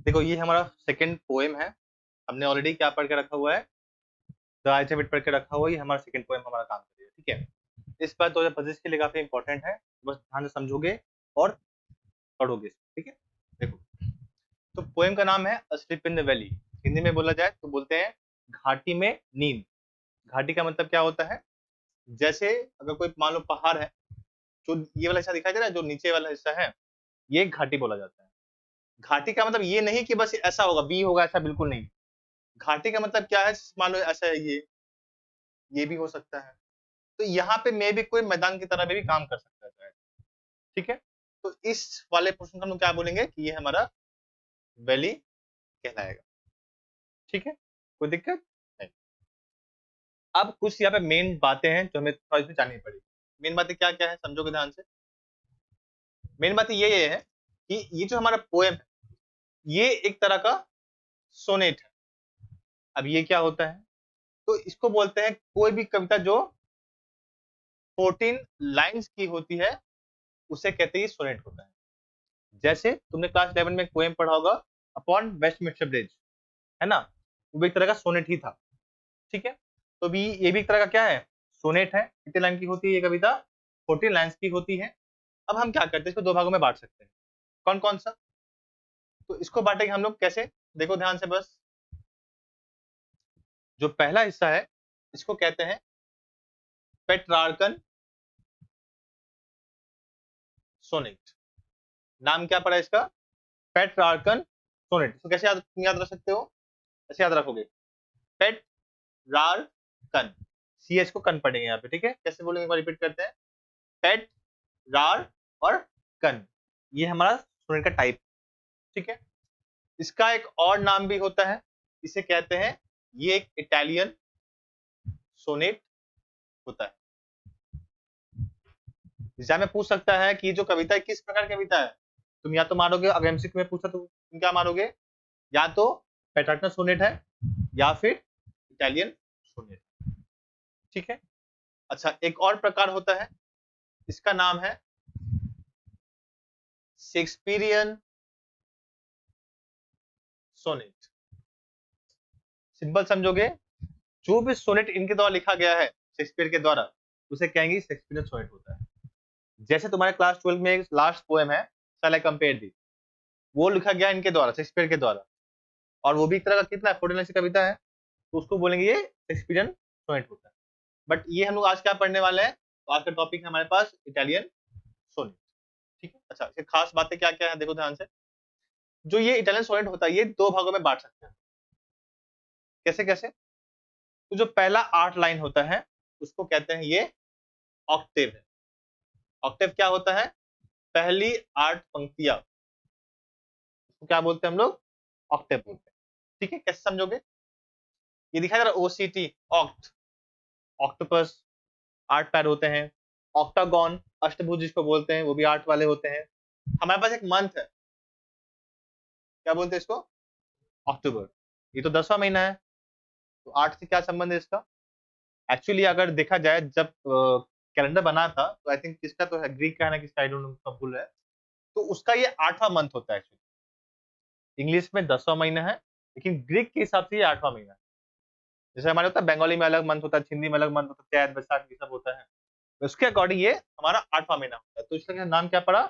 देखो ये हमारा सेकंड पोएम है। हमने ऑलरेडी क्या पढ़ के रखा हुआ है, द अल्फाबेट पढ़ के रखा हुआ है। ये हमारा सेकंड पोएम हमारा काम करेगा, ठीक है। इस बार 2025 के लिए काफी इंपॉर्टेंट है, बस ध्यान से समझोगे और पढ़ोगे, ठीक है। देखो, तो पोएम का नाम है a sleep in the valley. Hindi में बोला जाए तो बोलते हैं घाटी में नींद। घाटी का मतलब क्या होता है, जैसे अगर कोई मान लो पहाड़ है, जो ये वाला हिस्सा दिखाई दे रहा है, जो नीचे वाला हिस्सा है, ये घाटी बोला जाता है। घाटी का मतलब ये नहीं कि बस ऐसा होगा, बी होगा, ऐसा बिल्कुल नहीं। घाटी का मतलब क्या है, मान लो ऐसा है, ये भी हो सकता है। तो यहाँ पे मे भी कोई मैदान की तरह भी काम कर सकता है शायद, ठीक है। तो इस वाले पोर्शन को हम क्या बोलेंगे कि ये हमारा वैली कहलाएगा, ठीक है। कोई दिक्कत नहीं। अब कुछ यहाँ पे मेन बातें हैं जो हमें थोड़ा इसमें जाननी पड़ेगी। मेन बातें क्या क्या है, समझोगे ध्यान से। मेन बात ये है कि ये जो हमारा पोएम है, ये एक तरह का सोनेट है। अब ये क्या होता है, तो इसको बोलते हैं कोई भी कविता जो 14 लाइंस की होती है, उसे कहते हैं सोनेट होता है। जैसे तुमने क्लास 11 में एक पोएम पढ़ा होगा, अपॉन वेस्टमिंस्टर ब्रिज, है ना, वो भी एक तरह का सोनेट ही था, ठीक है। तो भी ये भी एक तरह का क्या है, सोनेट है। कितने लाइन की होती है ये कविता, 14 लाइंस की होती है। अब हम क्या करते हैं, इसको दो भागों में बांट सकते हैं। कौन कौन सा, तो इसको बांटेंगे हम लोग कैसे, देखो ध्यान से बस। जो पहला हिस्सा है, इसको कहते हैं पेट्रार्कन सोनेट। नाम क्या पड़ा इसका, पेट्रार्कन सोनेट। इसको कैसे याद रख सकते हो, ऐसे याद रखोगे, पेट रार कन, सी एच को कन पढ़ेंगे यहाँ पे, ठीक है। कैसे बोलेंगे, एक बार रिपीट करते हैं, पेट रार और कन, ये हमारा सोनेट का टाइप, ठीक है। इसका एक और नाम भी होता है, इसे कहते हैं, ये एक इटालियन सोनेट होता है। एग्जाम में पूछ सकता है कि जो कविता है किस प्रकार की कविता है, तुम या तो मानोगे, अगर एमसीक्यू में पूछा तो तुम क्या मानोगे, या तो पेट्रार्कन सोनेट है या फिर इटालियन सोनेट, ठीक है। अच्छा, एक और प्रकार होता है, इसका नाम है शेक्सपियरियन सोनेट। सिंपल समझोगे, जो भी सोनेट इनके द्वारा लिखा गया है शेक्सपियर के द्वारा, उसे कहेंगे शेक्सपियरियन सोनेट होता है। जैसे तुम्हारे क्लास 12 में एक लास्ट पोएम है, शैल आई कंपेयर दी, वो लिखा गया इनके द्वारा, शेक्सपियर के द्वारा, और वो भी एक तरह का कितना 14 लाइन की कविता है, तो उसको बोलेंगे ये शेक्सपियरियन सोनेट होता है। बट ये हम लोग आज क्या पढ़ने वाले हैं, तो आज का टॉपिक है हमारे पास इटालियन सोनेट, ठीक है। अच्छा, इसके खास बातें क्या क्या है, देखो ध्यान से। जो ये इटालियन सोनेट होता है, ये दो भागों में बांट सकते हैं। कैसे कैसे, तो जो पहला 8 लाइन होता है, उसको कहते हैं ये ऑक्टेव है। ऑक्टेव क्या होता है, पहली 8 पंक्तियां, उसको क्या बोलते हैं हम लोग, ऑक्टेव बोलते हैं, ठीक है। कैसे समझोगे, ये दिखाई दे रहा है ओसीटी, ऑक्ट, ऑक्टोपस, 8 पैर होते हैं। ऑक्टागॉन, अष्टभुज जिसको बोलते हैं, वो भी 8 वाले होते हैं। हमारे पास एक मंथ है, क्या बोलते हैं इसको, अक्टूबर। ये तो 10वां महीना है, तो 8 से क्या संबंध है इसका। एक्चुअली अगर देखा जाए, जब कैलेंडर बना था, तो आई थिंक किसका तो है, ग्रीक का है ना, किसका, आई डोंट नो, सब भूल है। तो उसका ये 8वां मंथ होता है एक्चुअली। इंग्लिश में 10वां महीना है, लेकिन ग्रीक के हिसाब से ये 8वां महीना है। जैसे हमारे होता है बंगाली में अलग मंथ होता है, हिंदी में अलग मंथ होता है, चैत बैसाख ये सब होता है, तो उसके अकॉर्डिंग ये हमारा 8वां महीना होता है। तो इसका नाम क्या पड़ा,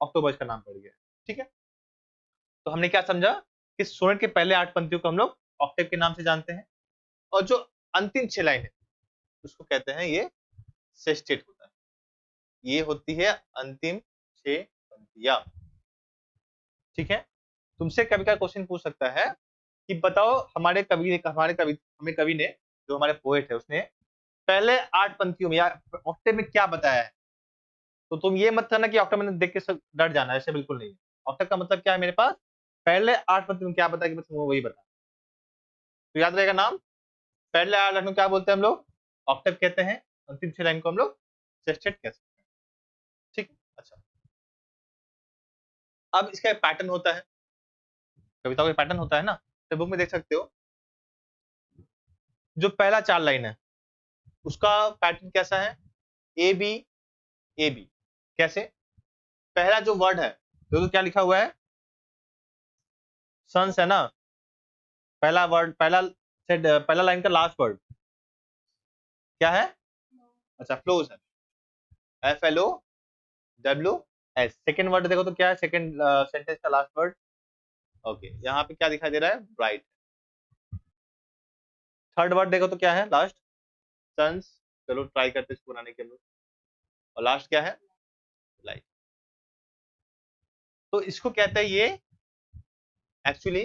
अक्टूबर का नाम पड़ गया, ठीक है। तो हमने क्या समझा कि सोनेट के पहले 8 पंक्तियों को हम लोग ऑक्टेव के नाम से जानते हैं, और जो अंतिम 6 लाइन है, उसको कहते हैं ये सेस्टेट होता है। ये होती है अंतिम 6 पंक्तियां, ठीक है। तुमसे कभी का क्वेश्चन पूछ सकता है कि बताओ, हमें कवि ने, जो हमारे पोएट है, उसने पहले 8 पंक्तियों में या ऑक्टेव में क्या बताया है। तो तुम ये मत करना कि ऑक्टेव में देख के सब डर जाना, ऐसे बिल्कुल नहीं है। ऑक्टेव का मतलब क्या है, मेरे पास पहले 8 पंक्तियों में क्या बताया, कि मैं तुम्हें वही बता, तो याद रहेगा नाम। पहले 8 लाइन को क्या बोलते हैं हम लोग, ऑक्टेव कहते हैं। अंतिम 6 लाइन को हम लोग सेस्टेट कह सकते हैं, ठीक है। अच्छा, अब इसका एक पैटर्न होता है, कविता का पैटर्न होता है ना, तो बुक में देख सकते हो। जो पहला 4 लाइन है, उसका पैटर्न कैसा है, ए बी ए बी। कैसे, पहला जो वर्ड है, तो क्या लिखा हुआ है, सन्स है ना, पहला वर्ड, पहला लाइन का लास्ट वर्ड क्या है? अच्छा फ्लोज है, FLOWS। सेकंड वर्ड देखो तो क्या है, सेकंड सेंटेंस का लास्ट वर्ड? ओके, यहाँ पे क्या दिखाई दे रहा है? ब्राइट। थर्ड वर्ड देखो तो क्या है लास्ट? सन्स। चलो ट्राई करते इसको बनाने के लिए। और लास्ट क्या है? लाइट। तो इसको कहते हैं ये एक्चुअली,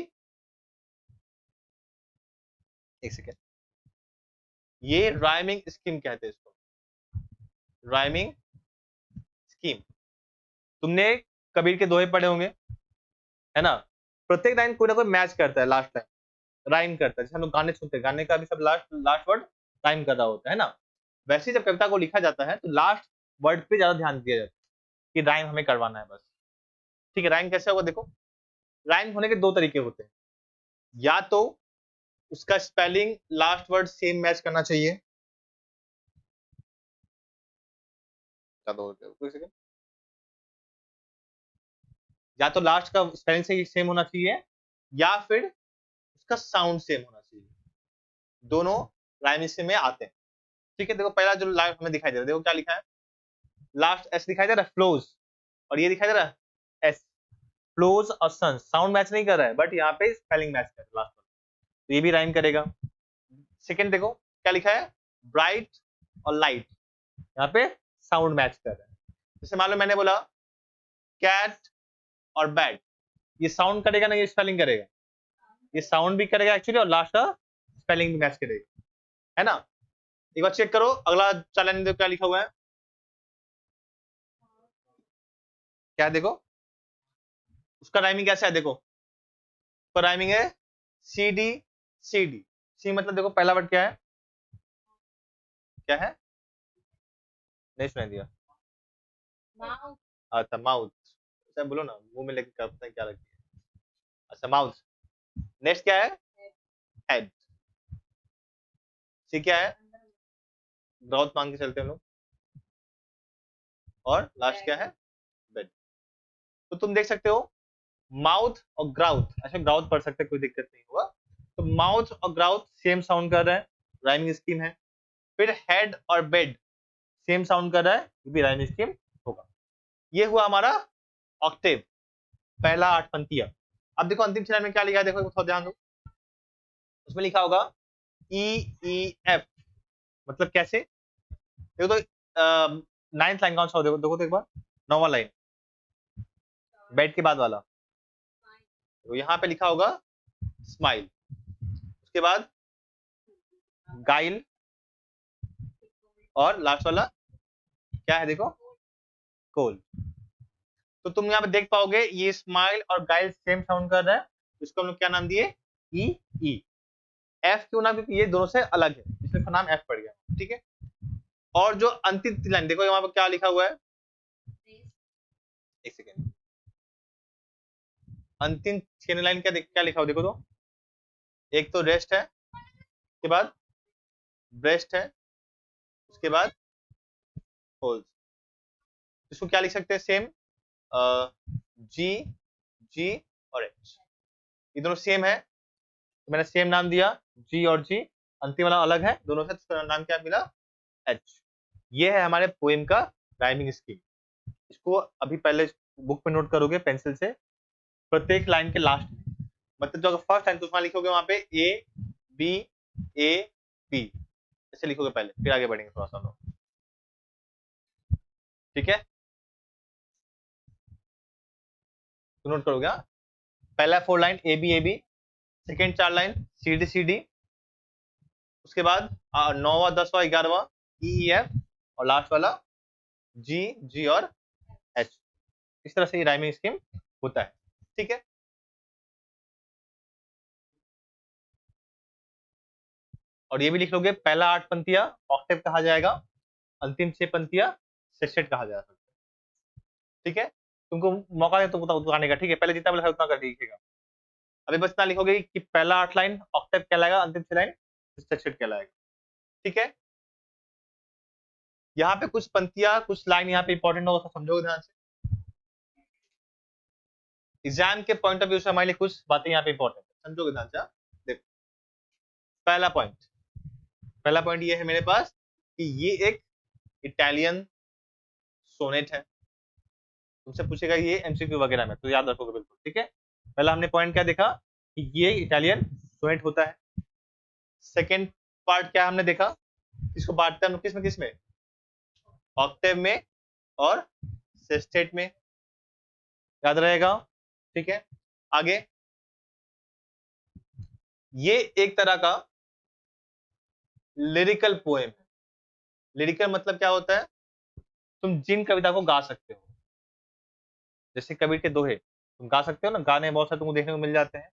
एक सेकेंड, ये राइमिंग स्कीम कहते हैं इसको, राइमिंग स्कीम। तुमने कबीर के दोहे पढ़े होंगे, है ना? प्रत्येक लाइन कोई ना कोई मैच करता है, लास्ट लाइन राइम करता है। जैसे हम लोग गाने सुनते हैं, गाने का भी सब लास्ट लास्ट वर्ड राइम कर रहा होता है ना? वैसे ही जब कविता को लिखा जाता है तो लास्ट वर्ड पे ज्यादा ध्यान दिया जाता है कि राइम हमें करवाना है बस। ठीक है, राइम कैसे होगा देखो। राइम होने के दो तरीके होते हैं, या तो उसका spelling last word same match करना चाहिए, या तो लास्ट का स्पेलिंग से सेम होना चाहिए, या फिर उसका साउंड सेम होना चाहिए। दोनों राइम में आते हैं। ठीक है, देखो पहला जो लाइन हमें दिखाई दे रहा है, देखो क्या लिखा है, लास्ट एस दिखाई दे रहा है, फ्लोज, और ये दिखाई दे रहा है एस। फ्लोज और सन साउंड मैच नहीं कर रहा है, बट यहाँ पे स्पेलिंग मैच कर रहा है लास्ट, तो ये भी राइम करेगा। सेकंड देखो क्या लिखा है, ब्राइट और लाइट, यहाँ पे साउंड मैच कर रहा है। जैसे मान लो मैंने बोला कैट और बैट, ये साउंड करेगा ना, ये स्पेलिंग करेगा, ये साउंड भी करेगा एक्चुअली, और लास्ट का स्पेलिंग भी मैच करेगा, है ना? एक बार चेक करो अगला चैलेंज क्या लिखा हुआ है, क्या देखो उसका राइमिंग कैसा है, देखो उसका राइमिंग है CD CD। सी मतलब देखो पहला वर्ड क्या है, क्या है? नहीं सुनाई दिया। अच्छा माउथ, अच्छा बोलो ना, मुंह में लेके करते हैं क्या लगती है। अच्छा माउथ। नेक्स्ट क्या है? हेड। सी क्या है? ग्राउथ मान के चलते हैं हम लोग। और लास्ट क्या है? बेड। तो तुम देख सकते हो माउथ और ग्राउथ, अच्छा ग्राउथ पढ़ सकते हैं, कोई दिक्कत नहीं होगा। तो माउथ और ग्राउथ सेम साउंड कर रहा है, राइमिंग स्कीम है। फिर हेड और बेड सेम साउंड कर रहा है, ये भी राइमिंग स्कीम होगा। ये हुआ हमारा ऑक्टेव, पहला 8 पंक्तियां। अब देखो अंतिम चरण में क्या लिखा है, देखो थोड़ा ध्यान दो। उसमें लिखा होगा EEF, मतलब कैसे? देखो तो 9th लाइन कौन सा हो, देखो देखो तो एक बार, 9वां लाइन बेड के बाद वाला, तो यहाँ पे लिखा होगा स्माइल, उसके बाद गाइल, और लास्ट वाला क्या है देखो, कोल। तो तुम यहाँ पे देख पाओगे ये स्माइल और गाइल सेम साउंड कर रहा है, इसको हम लोग क्या नाम दिए? ई ई। एफ क्यों ना, क्योंकि ये दोनों से अलग है, इसलिए इसका नाम एफ पड़ गया। ठीक है, और जो अंतिम लाइन देखो यहाँ पे क्या लिखा हुआ है, एक सेकेंड, अंतिम 6 लाइन क्या क्या लिखा हुआ देखो तो, एक तो रेस्ट है, उसके बाद ब्रेस्ट है, उसके बाद होल्स। इसको क्या लिख सकते हैं सेम, जी जी और एच, ये दोनों सेम है, तो मैंने सेम नाम दिया, जी और जी। अंतिम वाला अलग है दोनों से, तो नाम क्या मिला? एच। ये है हमारे पोएम का राइमिंग स्कीम। इसको अभी पहले बुक पे नोट करोगे पेंसिल से, प्रत्येक लाइन के लास्ट में, मतलब जो फर्स्ट लाइन तो उसमें लिखोगे वहां पे A B A B ऐसे लिखोगे पहले, फिर आगे बढ़ेंगे थोड़ा सा लोग। ठीक है, तो नोट करोगे। पहला 4 line A B second 4 line CD उसके बाद 9वां 10वां 11वां EEF, और लास्ट वाला G और H। इस तरह से ये राइमिंग स्कीम होता है। ठीक है, और ये भी लिख लोगे, पहला 8 पंक्तियां ऑक्टेव कहा जाएगा, अंतिम 6 पंक्तियां सेस्टेट कहा जा सकता है। ठीक है, तुमको मौका है तुमको बताने का। ठीक है, पहले जितना बोला उतना कर दीजिएगा। अभी बस इतना लिखोगे कि पहला 8 लाइन ऑक्टेव कहलाएगा, अंतिम 6 लाइन सेस्टेट कहलाएगा। ठीक है, यहाँ पे कुछ पंक्तियां कुछ लाइन यहाँ पे इंपॉर्टेंट होगा, समझोगे ध्यान से। एग्जाम के पॉइंट ऑफ व्यू से हमारे लिए कुछ बातें यहाँ पे इंपॉर्टेंट है, समझोगे ध्यान से। देखो पहला पॉइंट ये है मेरे पास कि ये एक इटालियन सोनेट है। तुमसे पूछेगा ये एमसीक्यू वगैरह में, तो याद रखोगे बिल्कुल, ठीक है। पहला हमने पॉइंट क्या देखा कि ये इटालियन सोनेट होता है। सेकेंड पार्ट क्या हमने देखा, इसको बांटते हैं हम किस में, ऑक्टेव में और सेस्टेट में, याद रहेगा, ठीक है। आगे ये एक तरह का लिरिकल पोएम है। लिरिकल मतलब क्या होता है, तुम जिन कविता को गा सकते हो, जैसे कबीर के दोहे तुम गा सकते हो ना, गाने बहुत सारे तुमको देखने को मिल जाते हैं,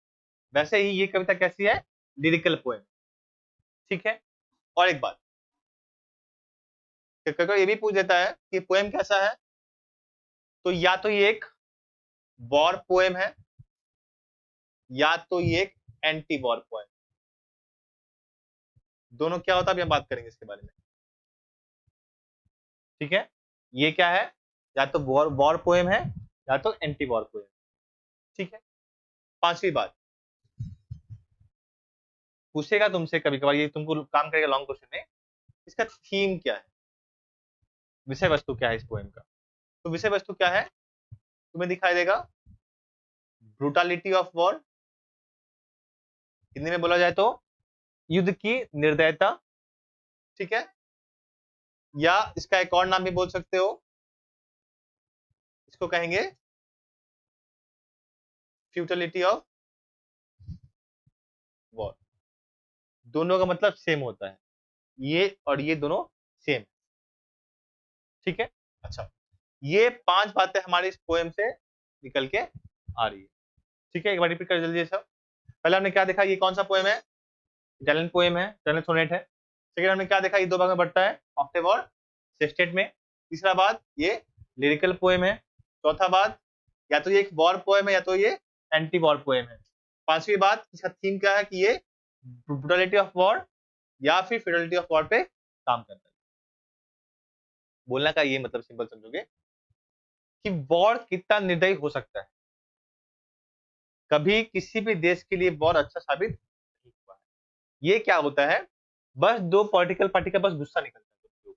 वैसे ही ये कविता कैसी है, लिरिकल पोएम, ठीक है। और एक बात ये भी पूछ देता है कि पोएम कैसा है, तो या तो ये एक वॉर पोएम है या तो ये एक एंटी वॉर पोएम। दोनों क्या होता है अभी हम बात करेंगे इसके बारे में, ठीक है। ये क्या है, या तो वॉर पोएम है या तो एंटी वॉर पोएम, ठीक है। पांचवी बात पूछेगा तुमसे कभी कभार, ये तुमको काम करेगा लॉन्ग क्वेश्चन में, इसका थीम क्या है, विषय वस्तु क्या है इस पोएम का। तो विषय वस्तु क्या है तुम्हें दिखाई देगा, ब्रूटालिटी ऑफ वॉर, हिंदी में बोला जाए तो युद्ध की निर्दयता, ठीक है। या इसका एक और नाम भी बोल सकते हो, इसको कहेंगे फ्यूटिलिटी ऑफ वॉर। दोनों का मतलब सेम होता है, ये और ये दोनों सेम, ठीक है। अच्छा, ये 5 बातें हमारी इस पोएम से निकल के आ रही है, ठीक है। एक बार रिपीट कर जल्दी सब। पहले हमने क्या देखा, ये कौन सा पोएम है, इटालियन पोएम है, इटालियन सोनेट है। सेकंड हमने क्या देखा, ये 2 भाग में बढ़ता है, ऑक्टेव और सेस्टेट में। तीसरा बात ये लिरिकल पोएम है। चौथा बात या तो ये एक वॉर पोएम है या तो ये एंटी वॉर पोएम है। पांचवी बात इसका थीम क्या है कि ये ब्रूटलिटी ऑफ वॉर या फिर फिडेलिटी ऑफ वॉर पे काम करता है। बोलने का ये मतलब सिंपल समझोगे कि वॉर कितना निर्दयी हो सकता है, कभी किसी भी देश के लिए वॉर अच्छा साबित नहीं हुआ है। ये क्या होता है, बस 2 पॉलिटिकल पार्टी का बस गुस्सा निकलता है।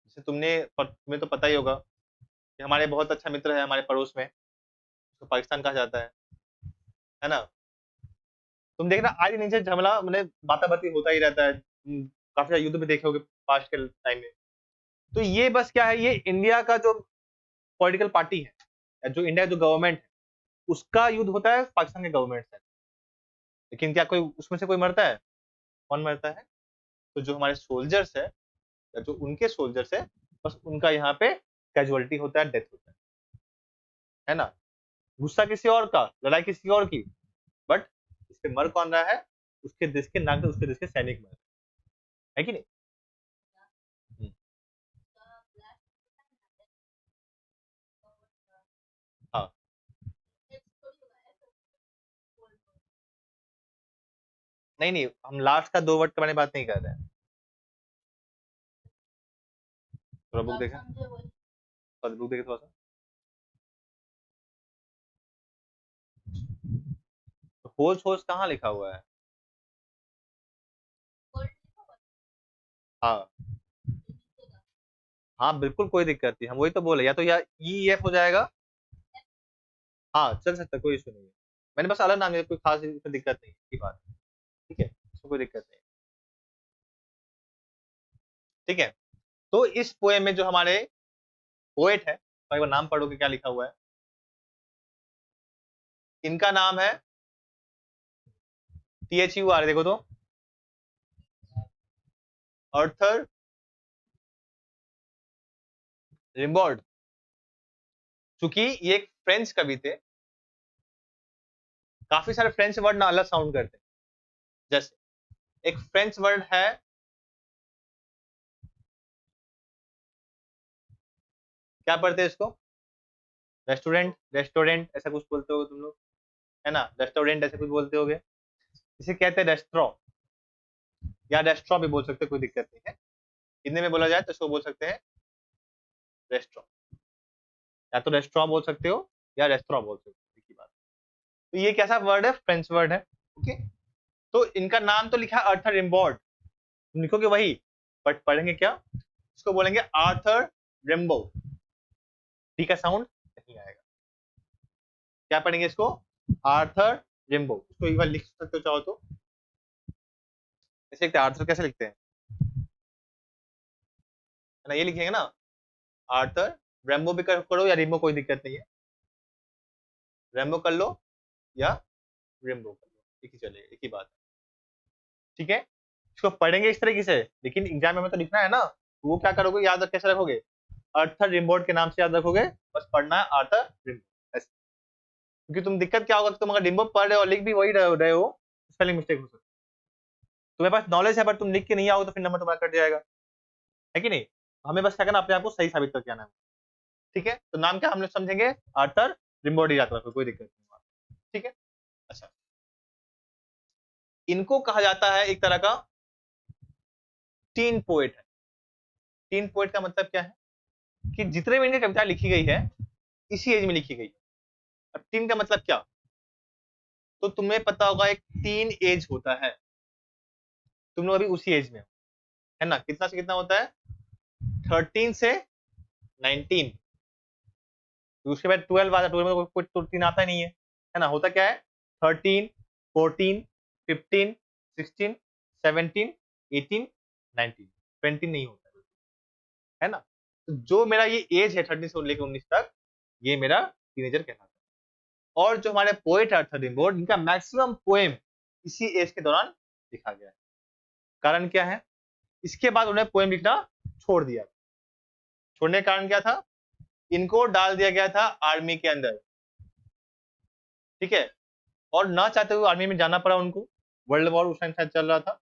जैसे तुम्हें तो पता ही होगा कि हमारे बहुत अच्छा मित्र है हमारे पड़ोस में, उसको पाकिस्तान कहा जाता है ना। तुम देखना आज नीचे झगड़ा मतलब बाताबाती होता ही रहता है, काफी सारे युद्ध में देखे होगे पास्ट के टाइम में। तो ये बस क्या है, ये इंडिया का जो पॉलिटिकल पार्टी है या जो इंडिया जो गवर्नमेंट है उसका युद्ध होता है पाकिस्तान के गवर्नमेंट से। लेकिन क्या कोई उसमें से कोई मरता है, कौन मरता है, तो जो हमारे सोल्जर्स है या जो उनके सोल्जर्स है, बस उनका यहाँ पे कैजुअलिटी होता है, डेथ होता है ना। गुस्सा किसी और का, लड़ाई किसी और की, बट इस पे मर कौन रहा है, उसके देश के नागरिक, उसके देश के सैनिक मर रहे हैं, है कि नहीं। हम्म, हाँ नहीं नहीं, हम लास्ट का 2 वर्ड के बारे में बात नहीं कर रहे हैं। थोड़ा बुक देखा, थोड़ा बुक देखे थोड़ा सा, तो होश होश कहाँ लिखा हुआ है। हाँ हाँ बिल्कुल कोई दिक्कत नहीं, हम वही तो बोले, या तो या ई एफ हो जाएगा, हाँ चल सकता है, कोई इशू नहीं है। मैंने बस अलग नाम लिया, कोई खास इसमें दिक्कत नहीं है की बात, ठीक है, इसमें कोई दिक्कत नहीं है, ठीक है। तो इस पोएम में जो हमारे पोएट है, तो एक बार नाम पढ़ोगे क्या लिखा हुआ है, इनका नाम है THUR, देखो तो, आर्थर रिम्बाउड। चूंकि ये एक फ्रेंच कवि थे, काफी सारे फ्रेंच वर्ड ना अलग साउंड करते हैं, जैसे एक फ्रेंच वर्ड है, क्या पढ़ते हैं इसको, रेस्टोरेंट, रेस्टोरेंट ऐसा कुछ बोलते हो तुम लोग, है ना, रेस्टोरेंट ऐसे कुछ बोलते होगे, इसे कहते हैं रेस्ट्रो, या रेस्ट्रो भी बोल सकते हो, कोई दिक्कत नहीं है। हिंदी में बोला जाए तो इसको बोल सकते हैं रेस्ट्रो, या तो रेस्ट्रो बोल सकते हो या रेस्ट्रो बोल सकते हो, एक ही बात, तो ये कैसा वर्ड है? फ्रेंच वर्ड है। ओके, तो इनका नाम तो लिखा है आर्थर रिम्बाउड, तुम लिखोगे वही, बट पढ़ेंगे क्या? इसको बोलेंगे आर्थर रिम्बाउ। ठीक है, साउंड नहीं आएगा। क्या पढ़ेंगे इसको? आर्थर रिम्बाउ। इसको एक बार लिख सकते हो चाहो तो। कैसे लिखते हैं आर्थर? कैसे लिखते हैं? है ना, ये लिखेंगे ना, आर्थर। रेम्बो भी करो या रिम्बो, कोई दिक्कत नहीं है। रेम्बो कर लो या रिम्बो कर लो, एक ही चलेगा, एक ही बात है। ठीक है, इसको पढ़ेंगे इस तरीके से, लेकिन एग्जाम में तो लिखना है ना, तो वो क्या करोगे, याद कैसे रखोगे? आर्थर रिम्बाउड के नाम से याद रखोगे, बस पढ़ना है आर्थर रिम्बाउड ऐसे। क्योंकि तुम दिक्कत क्या होगा, तुम अगर रिम्बाउड पढ़ रहे हो, लिख भी वही रहे हो, स्पेलिंग मिस्टेक हो सकती है। तुम्हें पास नॉलेज है पर तुम लिख के नहीं आओ तो फिर नंबर तुम्हारा कट जाएगा, है कि नहीं? हमें बस क्या करना, अपने आप को सही साबित करके आना है। ठीक है, तो नाम क्या हम लोग समझेंगे? आर्थर रिम्बाउड ही याद रखो, कोई दिक्कत नहीं। ठीक है, अच्छा, इनको कहा जाता है एक तरह का टीन पोएट है। टीन पोएट का मतलब क्या है कि जितने भी इनकी कविता लिखी गई है इसी एज में लिखी गई है। अब टीन का मतलब क्या, तो तुम्हें पता होगा एक टीन एज होता है, तुम लोग अभी उसी एज में हो, है ना? कितना से कितना होता है? 13 से 19। उसके बाद 12 आता है, 12 में कोई तो टीन आता नहीं है ना? होता क्या है? 13, 14, 15, 16, 17, 18, 19, 20 नहीं होता है ना? तो जो मेरा ये एज है 13 से लेकर 19 तक, ये मेरा टीनेजर कहलाता है। और जो हमारे पोएट है आर्थर रिम्बाउड, इनका मैक्सिमम पोएम इसी एज के दौरान लिखा गया है। कारण क्या है? इसके बाद उन्हें पोएम लिखना छोड़ दिया। छोड़ने का कारण क्या था? इनको डाल दिया गया था आर्मी के अंदर, ठीक है, और ना चाहते हुए आर्मी में जाना पड़ा उनको। वर्ल्ड वॉर उस टाइम शायद चल रहा था,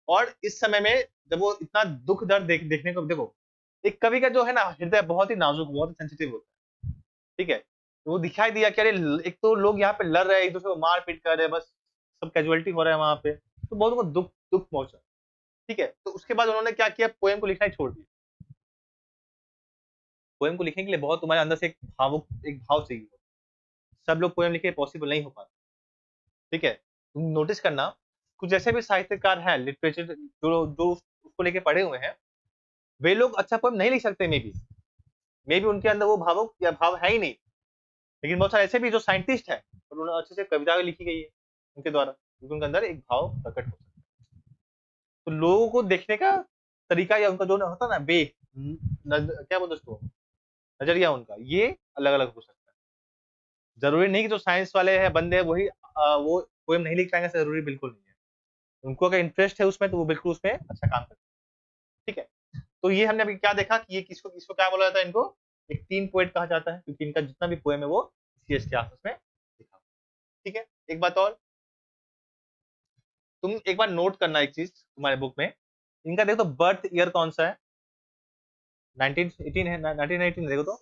और इस समय में जब वो इतना दुख दर्द देखने को, देखो एक कवि का जो है ना हृदय बहुत ही नाजुक, बहुत ही सेंसिटिव होता है। ठीक है, तो वो दिखाई दिया कि अरे एक तो लोग यहाँ पे लड़ रहे हैं, एक दूसरे को मार पीट कर रहे हैं, बस सब कैजुअलिटी हो रहा है वहां पे, तो बहुत उनको दुख दुख पहुंचा। ठीक है, तो उसके बाद उन्होंने क्या किया, पोएम को लिखना ही छोड़ दिया। पोएम को लिखने के लिए बहुत तुम्हारे अंदर से एक भाव चाहिए, सब लोग पोएम लिखे पॉसिबल नहीं हो पाता। ठीक है, तुम नोटिस करना, कुछ ऐसे भी साहित्यकार हैं, लिटरेचर जो जो उसको लेके पढ़े हुए हैं, वे लोग अच्छा पोएम नहीं लिख सकते, मे बी उनके अंदर वो भावुक या भाव है ही नहीं। लेकिन बहुत सारे ऐसे भी जो साइंटिस्ट है, और उन्होंने अच्छे से कविता लिखी गई है उनके द्वारा, क्योंकि उनके अंदर एक भाव प्रकट हो सकता है। तो लोगों को देखने का तरीका या उनका जो होता है ना क्या बोलते उसको, नजरिया उनका, ये अलग अलग हो सकता है। जरूरी नहीं कि जो साइंस वाले हैं बंदे वही वो पोएम नहीं लिख पाएंगे, जरूरी बिल्कुल नहीं है। उनको अगर इंटरेस्ट है उसमें तो वो बिल्कुल उसमें अच्छा काम करते हैं। ठीक है, तो ये हमने अभी क्या देखा कि ये किसको किसको क्या बोला जाता है, इनको एक टीन पोएट कहा जाता है, क्योंकि इनका जितना भी पोएम है वो इसी एज के आसपास में लिखा। ठीक है, एक बात और, तुम एक बार नोट करना एक चीज तुम्हारे बुक में, इनका देखो तो बर्थ ईयर कौन सा है? 1918 है, 1918 देखो तो,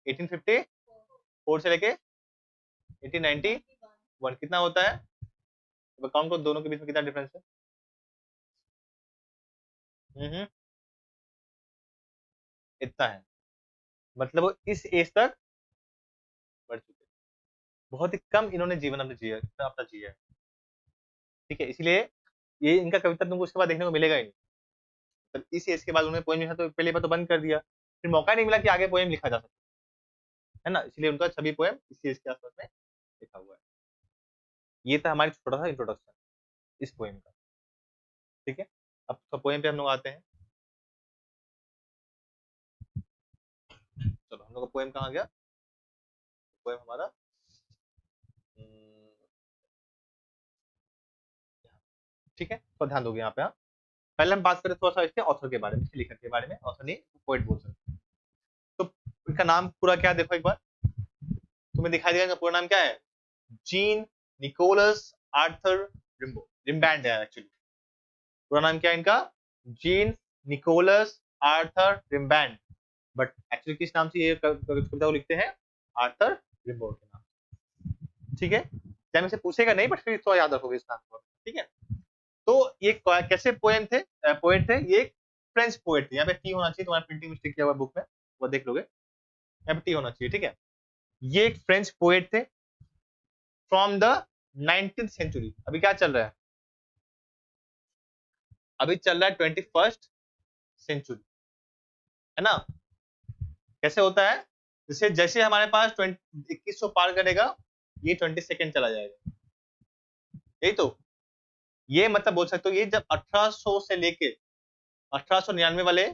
1854 से लेके 1891 कितना होता है? अब काउंट करो दोनों के बीच में कितना डिफरेंस है। इतना है, मतलब वो इस एज तक बढ़ चुके हैं। बहुत ही कम इन्होंने जीवन अपना जिया है। ठीक है, इसलिए ये इनका कविता तुमको उसके बाद देखने को मिलेगा ही नहीं। तो इस एज के बाद उन्होंने पोएम लिखा तो पहले बार तो बंद कर दिया, फिर मौका नहीं मिला कि आगे पोएम लिखा जा सके, है ना? इसलिए उनका सभी पोएम इसी एज के आसपास में लिखा हुआ है। ये था हमारी छोटा सा इंट्रोडक्शन इस पोएम का। ठीक है, अब तो पोएम पे हम लोग आते हैं। चलो, हम लोग का पोएम कहाँ गया? पोएम हमारा ठीक है, तो ध्यान दोगे यहाँ पे। हाँ, पहले हम बात करें थोड़ा सा इसके ऑथर के बारे में, इसके लेखक के बारे में। ऑथर नहीं, पोएट बोल सकते। तो इनका नाम पूरा क्या देखो एक बार, तुम्हें दिखाई देगा। इनका पूरा नाम क्या है? जीन निकोलस आर्थर रिम्बाउड है एक्चुअली। पूरा नाम क्या है इनका? Jean Nicolas Arthur Rimbaud. But actually किस नाम से ये कविता को लिखते हैं? आर्थर रिम्बाउड के नाम। ठीक है, जब इसे पूछेगा नहीं, बट फिर तो याद रखोगे इस नाम को। ठीक है, तो ये कैसे पोएम थे, पोएट थे? ये एक फ्रेंच पोएट थे। यहाँ पे टी होना चाहिए, तुम्हारा प्रिंटिंग मिस्टेक किया हुआ बुक में, वो देख लोगे, यहाँ पे टी होना चाहिए। ठीक है, ये एक फ्रेंच पोएट थे, फ्रॉम द 19th सेंचुरी। अभी क्या चल रहा है? अभी चल रहा है 21st सेंचुरी, है ना? कैसे होता है? जैसे जैसे हमारे पास 2100 पार करेगा, ये 22nd चला जाएगा, यही तो। ये मतलब बोल सकते हो, ये जब 1800 से लेके 1899 वाले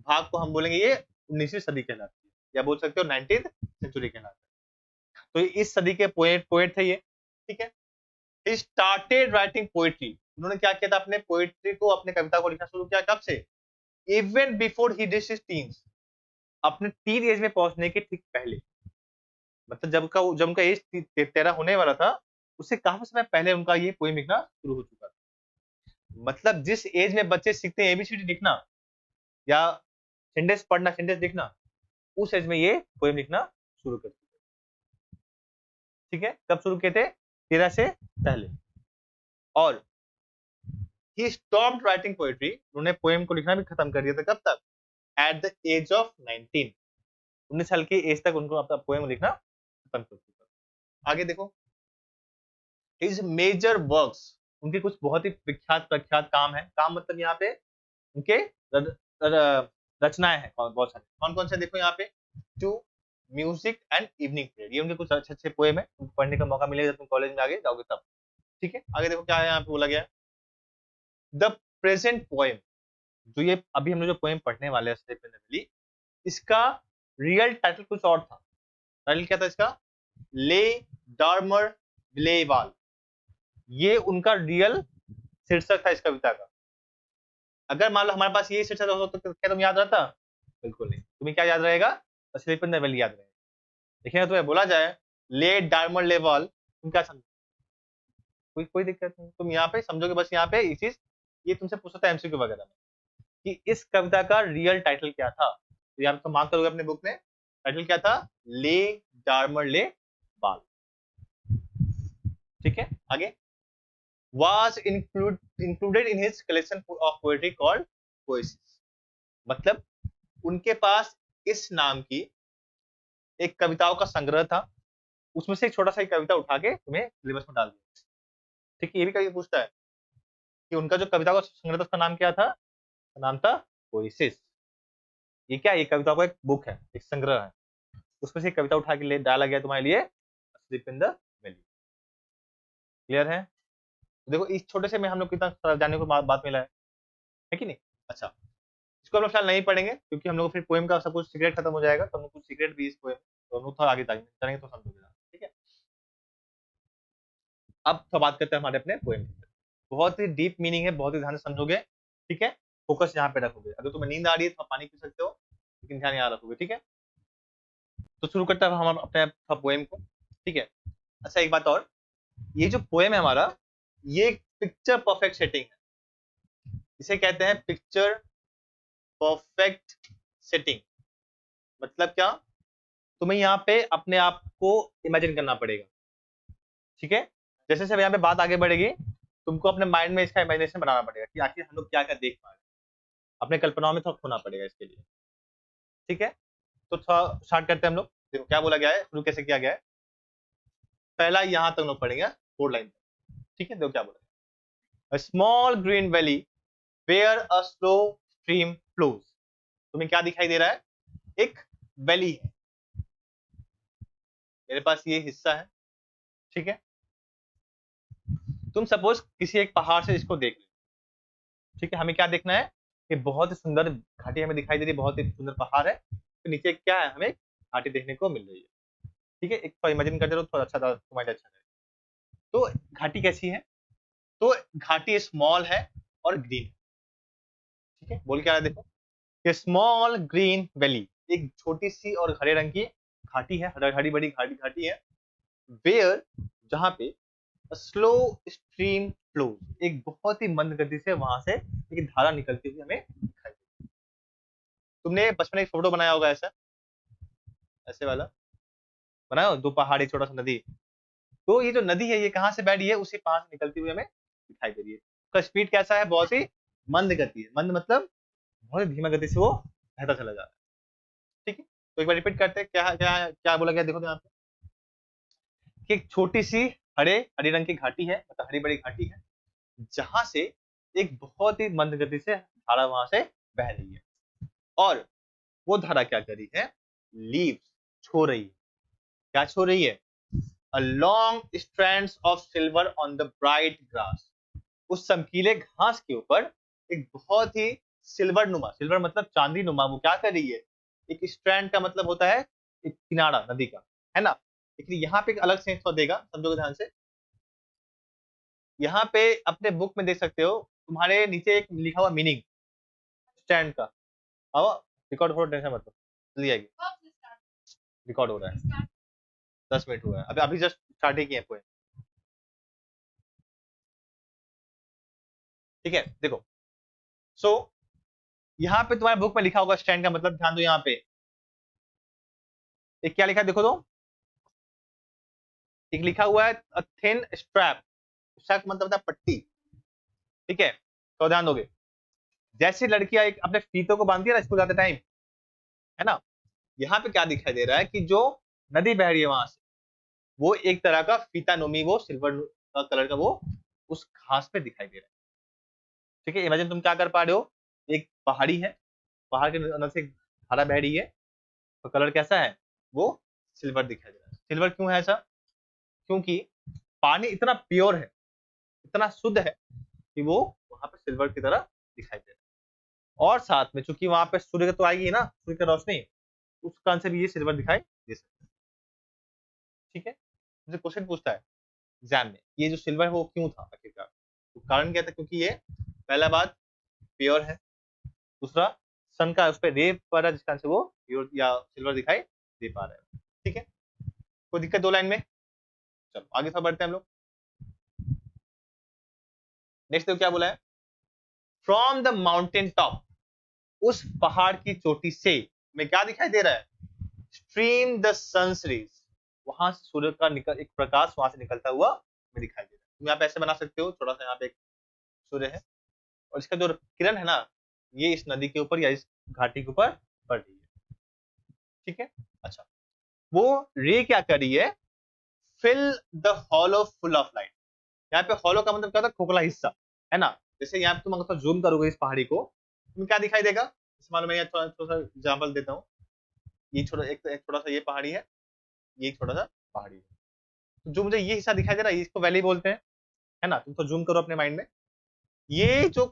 भाग को हम बोलेंगे ये 19वीं सदी कहलाती है, या बोल सकते हो 19th सेंचुरी कहलाता है। तो इस सदी के पोएट थे ये, ठीक है। He started writing poetry. उन्होंने क्या किया था? अपने पोएट्री को, अपने कविता को लिखना शुरू किया कब से? Even before he did his teens, अपने टीन एज में पहुंचने के ठीक पहले। मतलब जब उनका एज 13 होने वाला था, उससे काफी समय पहले उनका ये पोएम लिखना शुरू हो चुका था। मतलब जिस एज में बच्चे सीखते हैं एबीसीडी लिखना या सेंटेंस पढ़ना, सेंटेंस लिखना, उस एज में ये पोएम लिखना शुरू कर दिया। ठीक है, कब शुरू किए थे? 13 से पहले। और ही स्टॉप्ड राइटिंग पोएट्री, उन्होंने पोएम को लिखना भी खत्म कर दिया था। कब तक? At the age of 19। 19 साल की एज तक उनको अपना पोएम लिखना खत्म कर दिया। आगे देखो, हिज मेजर वर्क्स, उनके कुछ बहुत ही विख्यात प्रख्यात काम है। काम मतलब यहाँ पे उनके रचनाएं हैं बहुत सारे। कौन कौन से? देखो यहाँ पे, to music and evening prayer, ये उनके कुछ अच्छे अच्छे पोएम है। तुमको पढ़ने का मौका मिलेगा जब तुम कॉलेज में आगे जाओगे तब। ठीक है, आगे देखो क्या है यहाँ पे बोला गया। द प्रेजेंट पोएम, जो ये अभी हम लोग जो पोएम पढ़ने वाले हैं, इसका रियल टाइटल कुछ और था। टाइटल क्या था इसका? ले डार्मर विलेवाल, ये उनका रियल शीर्षक था इस कविता का। अगर मान लो हमारे पास ये शीर्षक हो तो क्या तुम याद रहता? बिल्कुल नहीं। तुम्हें क्या याद रहेगा? स्लीप इन द वैली याद रहेगा। देखिए तुम्हें बोला जाए ले डार्मर लेवल, तुम क्या समझो? कोई दिक्कत नहीं, तुम यहाँ पे समझोगे बस। यहाँ पे इस चीज ये तुमसे पूछता था एमसीक्यू वगैरह में कि इस कविता का रियल टाइटल क्या था, तो यहाँ पे तुम मार्क करोगे अपने बुक में। टाइटल क्या था? ले डार्मर ले बाल। ठीक है, आगे। Was included in his collection of poetry called Poesis, मतलब उनके पास इस नाम की एक कविताओं का संग्रह था, उसमें से एक छोटा सा कविता उठा के तुम्हें सिलेबस में डाल दिया। ठीक है, ये भी कभी पूछता है कि उनका जो कविता का संग्रह था उसका नाम क्या था? नाम था पोएसिस। ये क्या? ये कविता का एक बुक है, एक संग्रह है, उसमें से एक कविता उठा के ले डाला गया तुम्हारे लिए, sleep in the valley. Clear है? देखो इस छोटे से में हम लोग कितना जानने को बात मिला है कि नहीं? अच्छा, इसको हम लोग फिलहाल नहीं पढ़ेंगे क्योंकि हम लोग फिर पोएम का सब कुछ सीक्रेट खत्म हो जाएगा, तो हम लोग कुछ सीक्रेट भी इस पोएम तो हम लोग थोड़ा आगे जाएंगे तो समझोगे। ठीक है, अब तो बात करते हैं हमारे अपने पोएम की। बहुत ही डीप मीनिंग है, बहुत ही ध्यान से समझोगे। ठीक है, फोकस यहाँ पे रखोगे। अगर तुम्हें नींद आ रही है तो पानी पी सकते हो, लेकिन ध्यान यहाँ रखोगे। ठीक है, तो शुरू करते हैं हम अपने पोएम को। ठीक है, अच्छा एक बात और, ये जो पोएम है हमारा, ये पिक्चर परफेक्ट सेटिंग है। इसे कहते हैं पिक्चर परफेक्ट सेटिंग। मतलब क्या? तुम्हें यहाँ पे अपने आप को इमेजिन करना पड़ेगा। ठीक है, जैसे जैसे यहाँ पे बात आगे बढ़ेगी, तुमको अपने माइंड में इसका इमेजिनेशन बनाना पड़ेगा कि आखिर हम लोग क्या क्या देख पा रहे हैं। अपने कल्पनाओं में थोड़ा खोना पड़ेगा इसके लिए। ठीक है, तो थोड़ा स्टार्ट करते हैं हम लोग। देखो क्या बोला गया है, शुरू कैसे किया गया है। पहला यहाँ तक लोग पढ़ेंगे 4 लाइन। ठीक है, देखो क्या बोला है। A small green valley where a slow stream flows। तुम्हें क्या दिखाई दे रहा है? एक वैली है, मेरे पास ये हिस्सा है। ठीक है, तुम सपोज किसी एक पहाड़ से इसको देख लो। ठीक है, हमें क्या देखना है कि बहुत ही सुंदर घाटी हमें दिखाई दे रही है, बहुत ही सुंदर पहाड़ है, तो नीचे क्या है? हमें घाटी देखने को मिल रही है। ठीक है, एक तो इमेजिन करते रहो, थोड़ा अच्छा तुम्हारे अच्छा है। तो घाटी कैसी है? तो घाटी स्मॉल है और ग्रीन है। ठीक है, बोल क्या रहा है देखो, ये स्मॉल ग्रीन वैली, एक छोटी सी और हरे रंग की घाटी है, हरी बड़ी घाटी है। वेयर, जहां पे स्लो स्ट्रीम फ्लो, एक बहुत ही मंद गति से वहां से एक धारा निकलती हुई हमें दिखाई देती है। तुमने बचपन में एक फोटो बनाया होगा ऐसा, ऐसे वाला बनाया हो, 2 पहाड़ एक छोटा सा नदी। तो ये जो नदी है ये कहाँ से बह रही है? उसी पहाड़ से निकलती हुई हमें दिखाई दे रही है। उसका स्पीड कैसा है? बहुत ही मंद गति है। मंद मतलब बहुत ही धीमा गति से वो बहता चला जा रहा है। ठीक है, तो एक बार रिपीट करते हैं, क्या क्या क्या बोला गया देखो यहाँ पे कि एक छोटी सी हरे हरे रंग की घाटी है, मतलब हरी बड़ी घाटी है, जहां से एक बहुत ही मंद गति से धारा वहां से बह रही है। और वो धारा क्या कर रही है, लीव्स छो रही है। क्या छो रही है, a long strands of silver on the bright grass। उस चमकीले घास के ऊपर एक बहुत ही सिल्वर नुमा, सिल्वर मतलब चांदी नुमा, वो क्या कर रही है, एक स्ट्रैंड का मतलब होता है एक किनारा नदी का, है ना। लेकिन यहाँ पे एक अलग सेंस तो देगा, समझोगे ध्यान से। यहाँ पे अपने बुक में देख सकते हो, तुम्हारे नीचे एक लिखा हुआ मीनिंग स्टैंड का। अब रिकॉर्ड हो, टेंशन मत लो, जल्दी आएगी। रिकॉर्ड हो रहा है, 10 मिनट हुआ है, अभी अभी जस्ट स्टार्ट ही किए पोएम। ठीक है, देखो। सो यहाँ पे तुम्हारे बुक में लिखा होगा स्टैंड का मतलब, ध्यान दो यहाँ पे। एक क्या लिखा है देखो तो, एक लिखा हुआ है थिन स्ट्रैप। स्ट्रैप मतलब होता है पट्टी। ठीक है, तो ध्यान दोगे, जैसे लड़कियां एक अपने फीतों को बांधती है ना स्कूल जाते टाइम, है ना, यहाँ पे क्या दिखाई दे रहा है कि जो नदी बह रही है वहां से, वो एक तरह का फीता नुमी, वो सिल्वर का कलर का वो उस घास पे दिखाई दे रहा है। ठीक है, इमेजिन तुम क्या कर पा रहे हो, एक पहाड़ी है, पहाड़ के अंदर से एक धारा बह रही है, तो कलर कैसा है, वो सिल्वर दिखाई दे रहा है। सिल्वर क्यों है ऐसा, क्योंकि पानी इतना प्योर है, इतना शुद्ध है कि वो वहां पे सिल्वर की तरह दिखाई दे रहा है। और साथ में चूंकि वहां पे सूर्य तो आएगी ना, सूर्य की रोशनी, उस कारण से भी ये सिल्वर दिखाई दे सकता है। ठीक है, मुझे क्वेश्चन पूछता है एग्जाम में, ये जो सिल्वर है वो क्यों था आखिरकार, तो कारण क्या था, क्योंकि ये पहला बात प्योर है, दूसरा सन का उस पर रे पड़ रहा है, जिस कारण से वो प्योर या सिल्वर दिखाई दे पा रहा है। ठीक है, कोई दिक्कत 2 लाइन में। चलो आगे सब बढ़ते हैं हम लोग। नेक्स्ट देखो क्या बोला है, फ्रॉम द माउंटेन टॉप, उस पहाड़ की चोटी से में क्या दिखाई दे रहा है, स्ट्रीम द सन्स रेज, वहां से सूर्य का निकल एक प्रकाश वहां से निकलता हुआ में दिखाई दे रहा है। तुम यहाँ पे ऐसे बना सकते हो, थोड़ा सा यहाँ पे एक सूर्य है, और इसका जो किरण है ना, ये इस नदी के ऊपर या इस घाटी के ऊपर पड़ रही है। ठीक है, अच्छा, वो रे क्या कर रही है, fill the hollow full of light. यहाँ पे हॉलो का मतलब क्या होता है, खोखला हिस्सा, है ना। जैसे यहाँ पे तुम अगर जूम करोगे इस पहाड़ी को, तुम्हें क्या दिखाई देगा, इस मानो मैं थोड़ा थोड़ा सा एग्जाम्पल देता हूँ। ये छोटा एक थोड़ा सा ये पहाड़ी है, ये छोटा सा पहाड़ी है, तो जो मुझे ये हिस्सा दिखाई दे रहा है इसको वैली बोलते हैं, है ना। तुम तो जूम करो अपने माइंड में, ये जो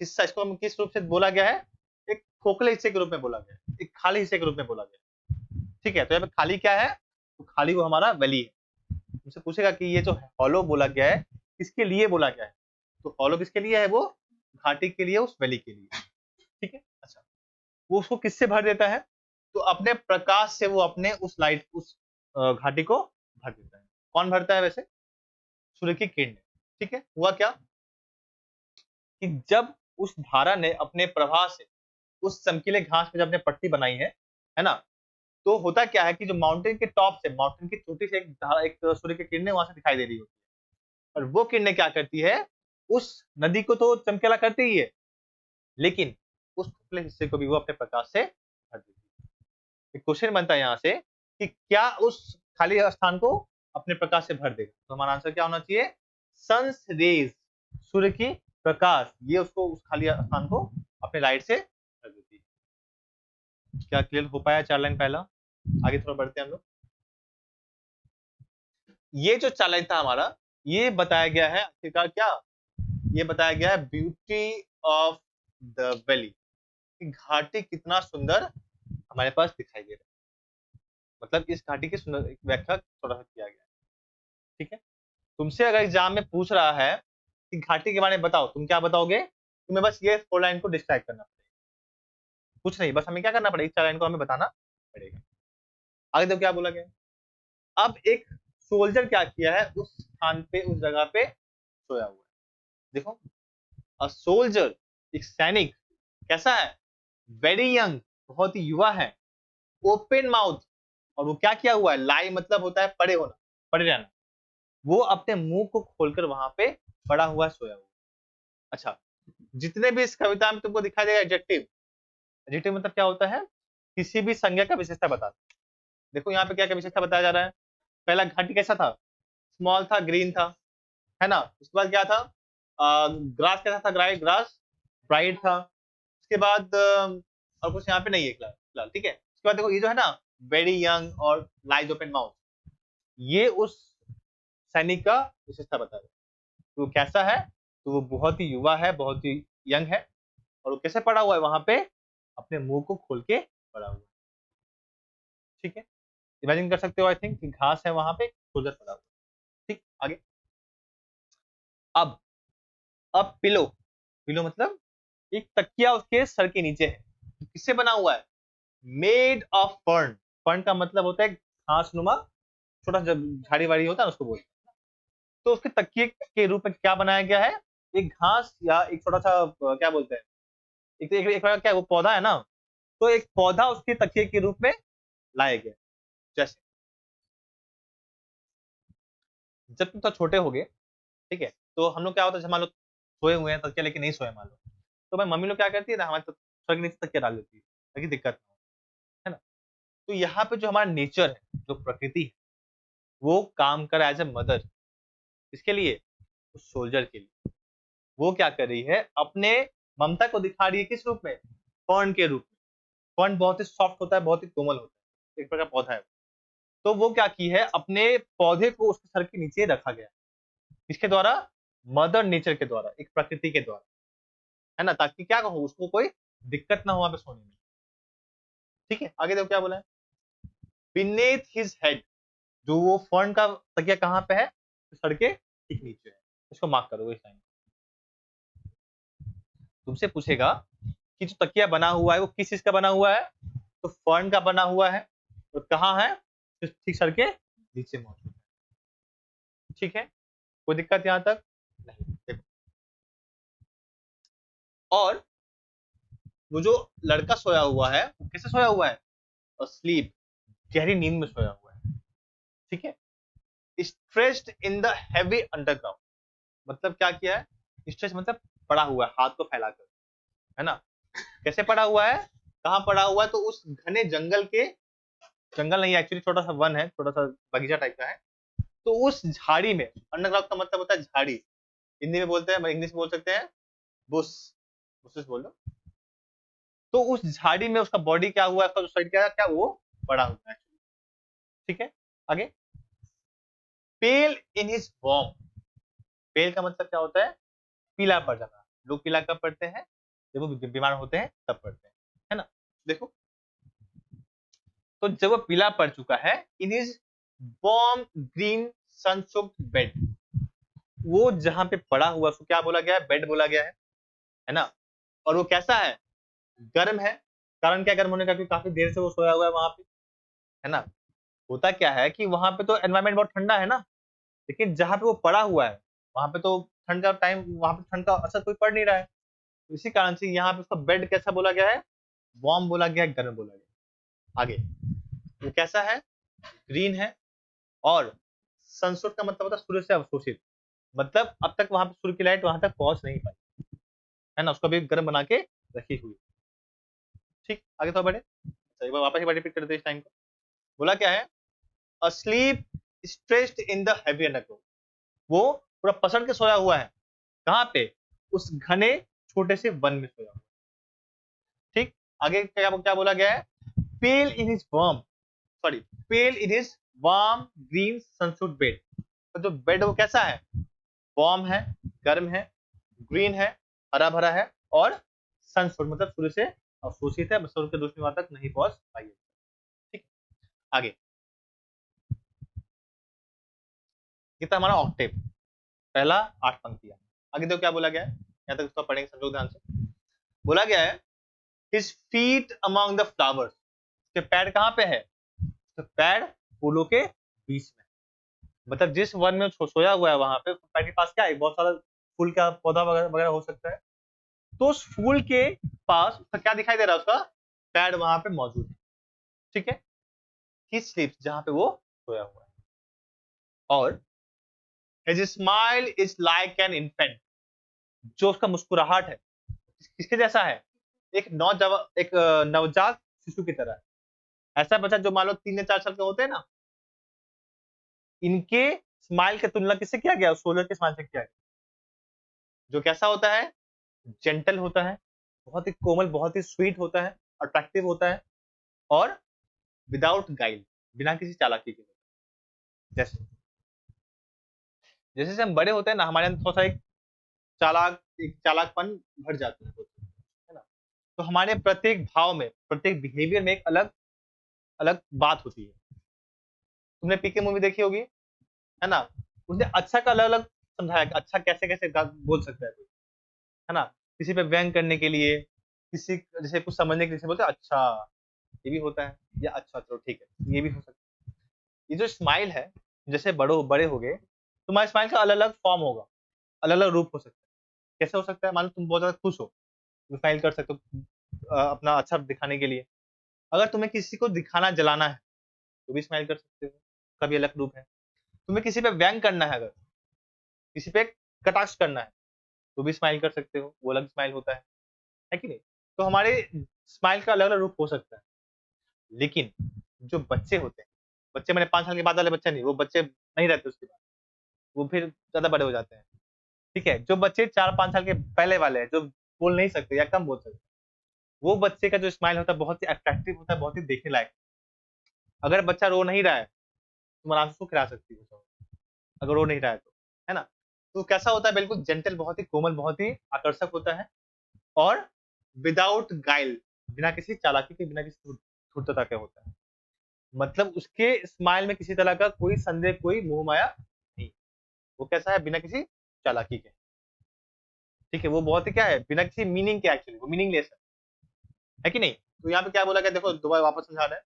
हिस्सा, इसको हम किस रूप से बोला गया है, एक खोखले हिस्से के रूप में बोला गया है, एक खाली हिस्से के रूप में बोला गया है। ठीक है, तो यहाँ पे खाली क्या है, तो खाली वो हमारा वैली है। तुमसे पूछेगा कि ये जो हॉलो बोला गया है किसके लिए बोला गया है, तो हॉलो किसके लिए है, वो घाटी के लिए, उस वैली के लिए। ठीक है, अच्छा, वो उसको किससे भर देता है, तो अपने प्रकाश से वो अपने उस लाइट उस घाटी को भर देता है। कौन भरता है वैसे, सूर्य की किरण। ठीक है, हुआ क्या कि जब उस धारा ने अपने प्रभाव से उस चमकीले घास पे जब अपने पट्टी बनाई है ना, तो होता क्या है कि जो माउंटेन के टॉप से, माउंटेन की चोटी से एक धारा, एक सूर्य की किरणें वहां से दिखाई दे रही होती है, और वो किरणें क्या करती है, उस नदी को तो चमकीला करती ही है, लेकिन उस खोखले हिस्से को भी वो अपने प्रकाश से भर देती है। एक क्वेश्चन बनता है यहाँ से कि क्या उस खाली स्थान को अपने प्रकाश से भर देगा, तो हमारा आंसर क्या होना चाहिए, सन्स रेज, सूर्य की प्रकाश, ये उसको उस खाली स्थान को अपने लाइट से भर देती है। क्या क्लियर हो पाया 4 लाइन पहला, आगे थोड़ा बढ़ते हैं हम लोग। ये जो 4 लाइन था हमारा, ये बताया गया है आखिरकार क्या, ये बताया गया है ब्यूटी ऑफ द वैली, घाटी कितना सुंदर हमारे पास दिखाई दे रहा है, मतलब इस घाटी की सुंदर व्याख्या थोड़ा सा किया गया है। ठीक है, तुमसे अगर एग्जाम में पूछ रहा है कि घाटी के बारे में बताओ, तुम क्या बताओगे, तुम्हें बस ये 4 लाइन को डिस्क्राइब करना पड़ेगा, कुछ नहीं, बस हमें क्या करना पड़ेगा, 4 लाइन को हमें बताना पड़ेगा। आगे देखो क्या बोला गया, अब एक सोल्जर क्या किया है, उस स्थान पे उस जगह पे सोया हुआ है। देखो, अ सोल्जर, एक सैनिक कैसा है, वेरी यंग, बहुत ही युवा है, ओपन माउथ, और वो क्या किया हुआ है, लाई मतलब होता है पड़े होना, पड़े रहना, वो अपने मुंह को खोलकर वहां पे पड़ा हुआ सोया हुआ। अच्छा, जितने भी इस कविता में तुमको दिखाई देगा एडजेक्टिव, एडजेक्टिव मतलब क्या होता है, किसी भी संज्ञा का विशेषता बताता है। देखो यहाँ पे क्या क्या विशेषता बताया जा रहा है, पहला घाटी कैसा था, स्मॉल था, ग्रीन था, है ना। उसके बाद क्या था, ग्रास कैसा था, ग्रास ब्राइट था। उसके बाद और कुछ यहाँ पे नहीं है फिलहाल, ठीक है। उसके बाद देखो ये जो है ना, वेरी यंग और लाइज ओपन माउथ, ये उस सैनिक का विशेषता बता रहे हैं। तो वो कैसा है, तो वो बहुत ही युवा है, बहुत ही यंग है, और वो कैसे पड़ा हुआ है वहां पे, अपने मुंह को खोल के पड़ा हुआ है, ठीक है। इमेजिन कर सकते हो आई थिंक, घास है वहां पे, सोल्जर पड़ा हुआ है, ठीक। आगे, अब अब पिलो, पिलो मतलब एक तकिया उसके सर के नीचे है, तो किससे बना हुआ है, मेड ऑफ फर्न। फर्न का मतलब होता है घास नुमा, छोटा झाड़ी वाड़ी होता है उसको बोलते हैं। तो उसके तकिए के रूप में क्या बनाया गया है, एक घास या एक छोटा सा क्या बोलते हैं, एक क्या वो पौधा है ना, तो एक पौधा उसके तकिए के रूप में लाया गया। जैसे जब तुम तो छोटे हो गए, ठीक है, तो हम लोग क्या होता है, मान लो सोए हुए हैं तकिया लेके नहीं सोए मान लो, तो भाई मम्मी लोग क्या करती है ना, हमारे सर के नीचे तकिया डाल देती है ताकि दिक्कत ना हो, है ना। तो यहाँ पे जो हमारा नेचर है, जो प्रकृति है, वो काम कर एज ए मदर, इसके लिए, उस सोल्जर के लिए। वो क्या कर रही है, अपने ममता को दिखा रही है किस रूप में, फर्न के रूप में। फर्न बहुत ही सॉफ्ट होता है, बहुत ही कोमल होता है, एक प्रकार का पौधा है। तो वो क्या की है, अपने पौधे को उसके सर के नीचे रखा गया, इसके द्वारा, मदर नेचर के द्वारा, एक प्रकृति के द्वारा, है ना, ताकि क्या कहो, उसको कोई दिक्कत ना हो वहां पे सोने में, ठीक है। आगे देखो क्या बोला है, बीनेथ हिज हेड, जो वो फर्न का तकिया कहाँ पे है, तो सर के ठीक नीचे है। इसको मार्क करो इस टाइम। तुमसे पूछेगा कि जो तकिया बना हुआ है वो किस चीज का बना हुआ है, तो फर्न का बना हुआ है, और कहाँ है, तो ठीक सर के नीचे मौजूद है, ठीक है। कोई दिक्कत यहाँ तक नहीं, देखो। और वो जो लड़का सोया हुआ है, वो कैसे सोया हुआ है, और स्लीप, गहरी नींद में सोया हुआ है, ठीक है। Stressed in the heavy underground, मतलब क्या किया है, स्ट्रेच मतलब पड़ा हुआ है हाथ को फैलाकर, है ना। कैसे पड़ा हुआ है, कहाँ पड़ा हुआ है, तो उस घने जंगल के, जंगल नहीं एक्चुअली छोटा सा वन है, छोटा सा बगीचा टाइप का है, तो उस झाड़ी में, अंडरग्राउंड का मतलब होता है झाड़ी, हिंदी में बोलते हैं, इंग्लिश में बोल सकते हैं बुश, बुशेस बोल लो। तो उस झाड़ी में उसका बॉडी क्या हुआ है, उसका जो शरीर क्या क्या वो पड़ा हुआ है, ठीक है। आगे, पेल इन हिज वॉर्म, पेल का मतलब क्या होता है, पीला पड़ जाना। लोग पीला कब पड़ते हैं, जब वो बीमार होते हैं तब पड़ते हैं, है ना। देखो, तो जब वो पीला पड़ चुका है, इन इज वार्म ग्रीन सनसोक्ड बेड, वो जहां पे पड़ा हुआ उसको क्या बोला गया है, बेड बोला गया है ना। और वो कैसा है, गर्म है। कारण क्या गर्म होने का, क्योंकि काफी देर से वो सोया हुआ है वहां पे, है ना। होता क्या है कि वहां पे तो एनवायरमेंट बहुत ठंडा है ना, लेकिन जहां पे वो पड़ा हुआ है, वहां पे तो ठंड का टाइम, वहां पे ठंड का असर कोई पड़ नहीं रहा है, तो इसी कारण से यहाँ पे उसका बेड कैसा बोला गया है, वार्म बोला गया है, गर्म बोला गया। आगे, वो कैसा है, ग्रीन है, और सनसेट का मतलब होता है सूर्य से अवशोषित, मतलब अब तक वहां पे सूर्य की लाइट वहां तक पहुंच नहीं पाई, है ना, उसको भी गर्म बना के रखी हुई, ठीक। आगे तो बढ़े, अच्छा, एक बार वापस एक बार रिपीट कर दे इस टाइम को। बोला क्या है, asleep stressed in the heavy underground, वो पूरा पसर के सोया हुआ है, कहाँ पे, उस घने छोटे से वन में सोया हुआ, ठीक। आगे क्या क्या बोला गया है, pale in his warm, sorry, pale in his warm green sunsuit bed, तो जो बेड वो कैसा है, वार्म है, गर्म है, ग्रीन है, हरा भरा है, और सनसूट मतलब सूर्य से अवशोषित है, सूर्य की रोशनी वहां तक नहीं पहुंच पाई है, ठीक। आगे, ये था हमारा ऑक्टेव, पहला 8 पंक्तियां। आगे देखो क्या बोला गया है, यहाँ तक उसका पढ़ेंगे, समझो ध्यान से। बोला गया है, his feet among the flowers, उसके पैर कहाँ पे है, तो पैर फूलों के बीच में, मतलब जिस वन में सोया हुआ है वहां पे पैर के पास क्या है, बहुत सारा फूल का पौधा वगैरह वगैरह हो सकता है, तो उस फूल के पास उसका क्या दिखाई दे रहा है, उसका पैर वहां पे मौजूद है, ठीक है। ही स्लीप्स, जहां पे वो सोया हुआ है। और his smile is like an infant, जो उसका मुस्कुराहट है किसके जैसा है, एक नवजात शिशु की तरह है। ऐसा बच्चा जो मान लो 3 या 4 साल के होते हैं ना, इनके स्माइल की तुलना किससे किया गया? सोलर के स्माइल से किया गया, जो कैसा होता है? जेंटल होता है, बहुत ही कोमल, बहुत ही स्वीट होता है, अट्रैक्टिव होता है और विदाउट गाइल, बिना किसी चालाकी के। जैसे जैसे जैसे हम बड़े होते हैं ना, हमारे अंदर थोड़ा सा एक चालाकपन भर जाता है ना। तो हमारे प्रत्येक भाव में, प्रत्येक बिहेवियर में एक अलग अलग बात होती है। तुमने पीके मूवी देखी होगी, है ना? उसने अच्छा का अलग अलग समझाया कि अच्छा कैसे कैसे बोल सकता है कोई, है ना? किसी पे व्यंग करने के लिए, किसी जैसे कुछ समझने के लिए बोलते हैं अच्छा ये भी होता है, या अच्छा चलो ठीक है ये भी हो सकता है। ये जो स्माइल है, जैसे बड़े हो गए, तुम्हारे स्माइल का अलग अलग फॉर्म होगा, अलग अलग रूप हो सकता है। कैसे हो सकता है? मान लो तुम बहुत ज्यादा खुश हो, तुम स्माइल कर सकते हो अपना अच्छा दिखाने के लिए। अगर तुम्हें किसी को दिखाना जलाना है तो भी स्माइल कर सकते हो, कभी अलग रूप है। तुम्हें किसी पे व्यंग करना है, अगर किसी पे कटाक्ष करना है तो भी स्माइल कर सकते हो, वो अलग स्माइल होता है कि नहीं? तो हमारे स्माइल का अलग अलग रूप हो सकता है। लेकिन जो बच्चे होते हैं, बच्चे मैंने 5 साल के बाद वाले बच्चे नहीं, वो बच्चे नहीं रहते उसके बाद, वो फिर ज्यादा बड़े हो जाते हैं। ठीक है, जो बच्चे 4-5 साल के पहले वाले हैं, जो बोल नहीं सकते या कम बोल सकते, वो बच्चे का जो स्माइल होता है बहुत ही अट्रैक्टिव होता है, बहुत ही देखने लायक। अगर बच्चा रो नहीं रहा है, तुम आराम से उसको खिला सकती हो, अगर रो नहीं रहा है तो, है ना? तो कैसा होता है? बिल्कुल जेंटल, बहुत ही कोमल, बहुत ही आकर्षक होता है और विदाउट गाइल, बिना किसी चालाकी के, बिना किसी धूर्तता के होता है। मतलब उसके स्माइल में किसी तरह का कोई संदेह, कोई मोह माया नहीं। वो कैसा है? बिना किसी चालाकी के। ठीक है, वो बहुत ही क्या है? बिना किसी मीनिंग के, एक्चुअली वो मीनिंगलेस है कि नहीं? तो यहाँ पे क्या बोला गया, देखो दोबारा वापस समझा रहे हैं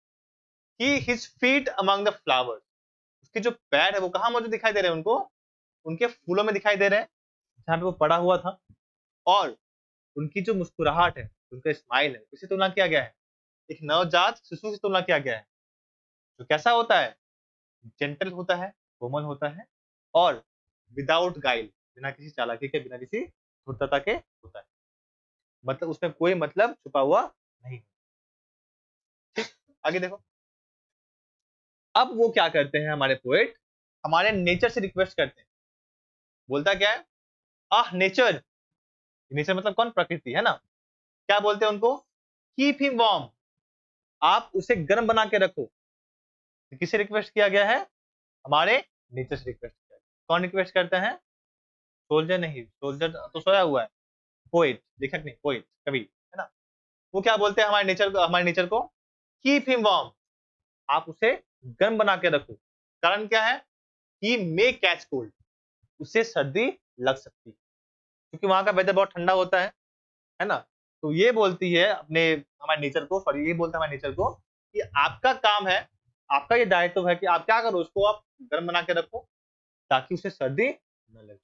कि his feet among the flowers, उसके जो पैर है वो कहाँ मौजूद दिखाई दे रहे हैं उनको? उनके फूलों में दिखाई दे रहे हैं, जहाँ पे वो पड़ा हुआ था। और उनकी जो मुस्कुराहट है, उनका स्माइल है, उसी तुलना किया गया है एक नवजात शिशु से तुलना किया गया है, जो कैसा होता है? जेंटल होता है, कोमल होता है और विदाउट गाइल, बिना किसी चालाकी के, बिना किसी धूर्तता के होता है। मतलब उसमें कोई मतलब छुपा हुआ नहीं। ठीक, आगे देखो। अब वो क्या करते हैं हमारे पोएट? हमारे नेचर से रिक्वेस्ट करते हैं। बोलता क्या है? आह नेचर, नेचर मतलब कौन? प्रकृति, है ना? क्या बोलते हैं उनको? कीप हिम वार्म, आप उसे गर्म बना के रखो। तो किसे रिक्वेस्ट किया गया है? हमारे नेचर से रिक्वेस्ट किया गया। कौन रिक्वेस्ट करते हैं? सोल्जर नहीं, सोल्जर तो सोया हुआ है, पोएट, लेखक नहीं, पोएट, कवि, है ना? वो क्या बोलते हैं हमारे नेचर को? कीप हिम वार्म, आप उसे गर्म बना के रखो। कारण क्या है? ही मे कैच कोल्ड, उससे सर्दी लग सकती है, क्योंकि वहां का वेदर बहुत ठंडा होता है ना? तो ये बोलती है अपने, हमारे नेचर को, सॉरी ये बोलता है हमारे नेचर को कि आपका काम है, आपका ये दायित्व है कि आप क्या करो, उसको आप गर्म बना के रखो ताकि उसे सर्दी न लग जाए।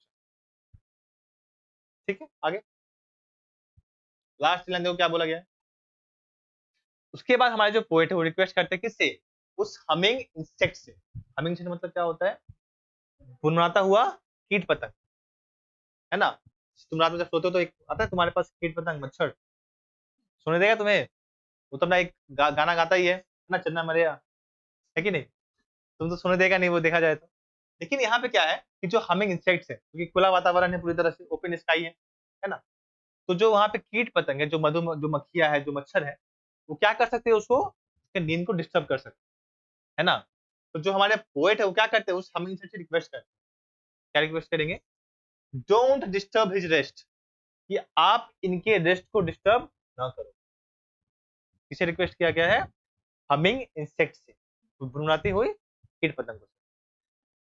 ठीक है, आगे लास्ट लाइन देखो क्या बोला गया है। उसके बाद हमारे जो पोएट है वो रिक्वेस्ट करते हैं किससे? उस हमिंग इंसेक्ट से। हमिंग इंसेक्ट मतलब क्या होता है? गुनगुनाता हुआ कीट पतंग, है ना? तुम रात में जब सोते हो तो एक आता है तुम्हारे पास कीट पतंग, मच्छर, सुने देगा तुम्हें? वो तो अपना एक गाना गाता ही है ना, चन्ना मरेया, है कि नहीं? तुम तो सुने देगा नहीं वो, देखा जाए तो। लेकिन यहाँ पे क्या है कि जो हमिंग इंसेक्ट्स है, क्योंकि खुला वातावरण है, पूरी तरह से ओपन स्काई है ना? तो जो वहां पे कीट पतंग है, जो मक्खियां है, जो मच्छर है, वो क्या कर सकते हैं? उसको, उसके नींद को डिस्टर्ब कर सकते हैं, है ना? तो जो हमारे पोएट है वो क्या करते हैं? उस हमिंग इंसेक्ट से रिक्वेस्ट करते हैं। क्या रिक्वेस्ट करेंगे? डोंट डिस्टर्ब हिज रेस्ट, कि आप इनके रेस्ट को डिस्टर्ब ना करो। किसे रिक्वेस्ट किया गया है? हमिंग इंसेक्ट से, भुनभुनाती हुई कीट पतंग को।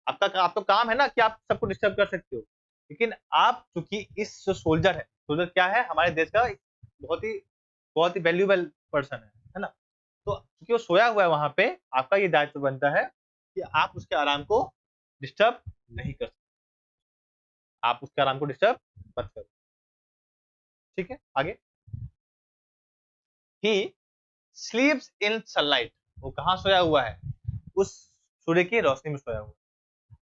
आपका काम है ना कि आप सबको डिस्टर्ब कर सकते हो, लेकिन आप चूंकि इस जो सोल्जर है, सोल्जर क्या है? हमारे देश का एक बहुत ही वैल्यूएबल पर्सन है ना? तो क्योंकि वो सोया हुआ है वहां पे, आपका ये दायित्व बनता है कि आप उसके आराम को डिस्टर्ब नहीं कर सकते, आप उसके आराम को डिस्टर्ब मत करो। ठीक है, आगे। ही स्लीप्स इन सनलाइट, वो कहाँ सोया हुआ है? उस सूर्य की रोशनी में सोया हुआ है।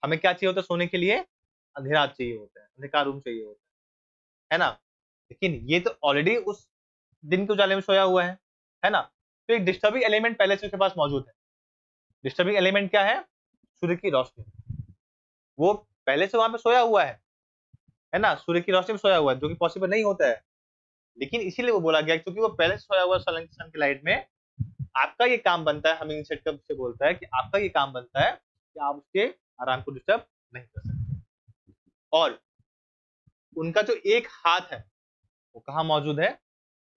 हमें क्या चाहिए होता है सोने के लिए? अंधेरा चाहिए होता है, अंधकार रूम चाहिए होता है ना? लेकिन ये तो ऑलरेडी उस दिन के उजाले में सोया हुआ है ना? तो एक डिस्टर्बिंग एलिमेंट पहले से उसके पास मौजूद है। डिस्टर्बिंग एलिमेंट क्या है? सूर्य की रोशनी। वो पहले से वहां पे सोया हुआ है ना, सूर्य की रोशनी में सोया हुआ है, जो कि पॉसिबल नहीं होता है। लेकिन इसीलिए वो बोला गया क्योंकि वो पहले से सोया हुआ सन की लाइट में, आपका ये काम बनता है, हमिंग सेट कब से बोलता है कि आपका ये काम बनता है कि आप उसके आराम को डिस्टर्ब नहीं कर सकते। और उनका जो एक हाथ है वो कहाँ मौजूद है,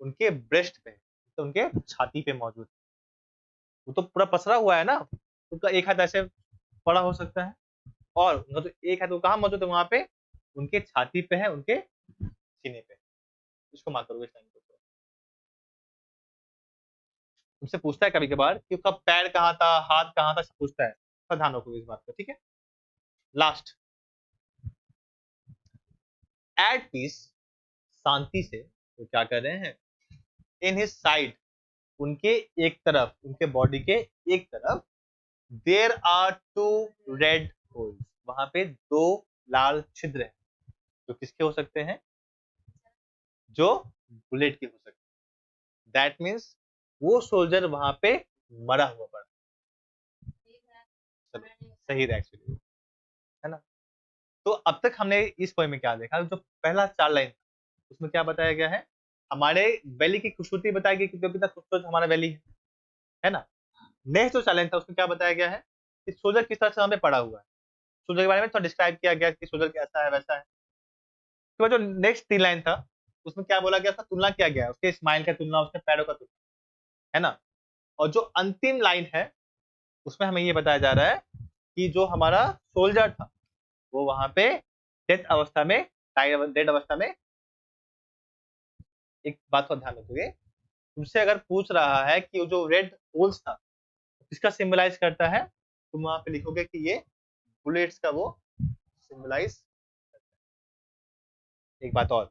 उनके ब्रेस्ट पे, तो उनके छाती पे मौजूद है। वो तो पूरा पसरा हुआ है ना, उनका एक हाथ ऐसे पड़ा हो सकता है, और उनका जो एक हाथ वो कहाँ मौजूद है, वहां पे उनके छाती पे है, उनके सीने पे। इसको मार्क करोगे इस टाइम को। तुमसे पूछता है कभी कभार कि उसका पैर कहाँ था, हाथ कहाँ था, सब पूछता है, तो ध्यान रखोगे इस बात का, ठीक है। लास्ट, एट पीस, शांति से वो क्या कर रहे हैं, इन हिज साइड, उनके एक तरफ, उनके बॉडी के एक तरफ, there are two red holes, वहां पे दो लाल छिद्र हैं, जो किसके हो सकते हैं, जो बुलेट के हो सकते हैं। दैट मीन्स वो सोल्जर वहां पे मरा हुआ पड़ा। सही है एक्चुअली, है ना। तो अब तक हमने इस पोएम में क्या देखा, जो पहला 4 लाइन उसमें क्या बताया गया है, हमारे वैली की खूबसूरती बताई गई कि कितना खूबसूरत हमारा वैली है ना। नेक्स्ट जो 4 लाइन था उसमें क्या बताया गया है कि सोल्जर किस तरह से हमें पड़ा हुआ है, सोल्जर के बारे में थोड़ा डिस्क्राइब किया गया कि सोल्जर कैसा है वैसा है। तो जो नेक्स्ट 3 लाइन था उसमें क्या बोला गया, उसका तुलना किया गया, उसके स्माइल का तुलना, उसके पैरों का तुलना, है ना। और जो अंतिम लाइन है उसमें हमें ये बताया जा रहा है कि जो हमारा सोल्जर था वो वहां पे डेथ अवस्था में, डेड अवस्था में। एक बात का ध्यान रखोगे, तुमसे अगर पूछ रहा है कि जो रेड होल्स था किसका सिंबलाइज करता है, तुम वहां पे लिखोगे कि ये बुलेट्स का वो सिंबलाइज। एक बात और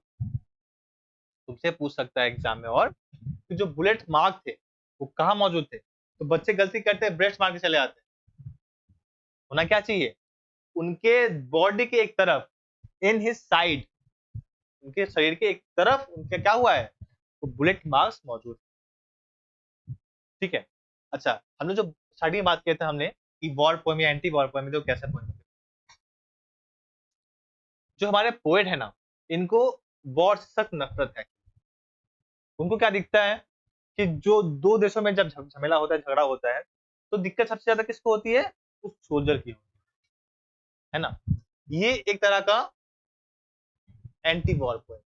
तुमसे पूछ सकता है एग्जाम में, और कि जो बुलेट मार्क थे वो कहाँ मौजूद थे, तो बच्चे गलती करते हैं, ब्रेस्ट मार के चले आते हैं। होना क्या चाहिए, उनके बॉडी के एक तरफ, इन हिज साइड, उनके शरीर के एक तरफ उनके क्या हुआ है, तो बुलेट मार्क्स मौजूद, ठीक है। अच्छा, हमने जो स्टार्टिंग में बात किए थे हमने कि वॉर पोएम या एंटी वॉर पोएम, तो कैसे पोएम, जो हमारे पोएट है ना, इनको वॉर से सख्त नफरत है। उनको क्या दिखता है कि जो दो देशों में जब झमेला होता है, झगड़ा होता है, तो दिक्कत सबसे ज्यादा किसको होती है, उस सोल्जर की होती है ना। ये एक तरह का एंटी वॉर पोएम,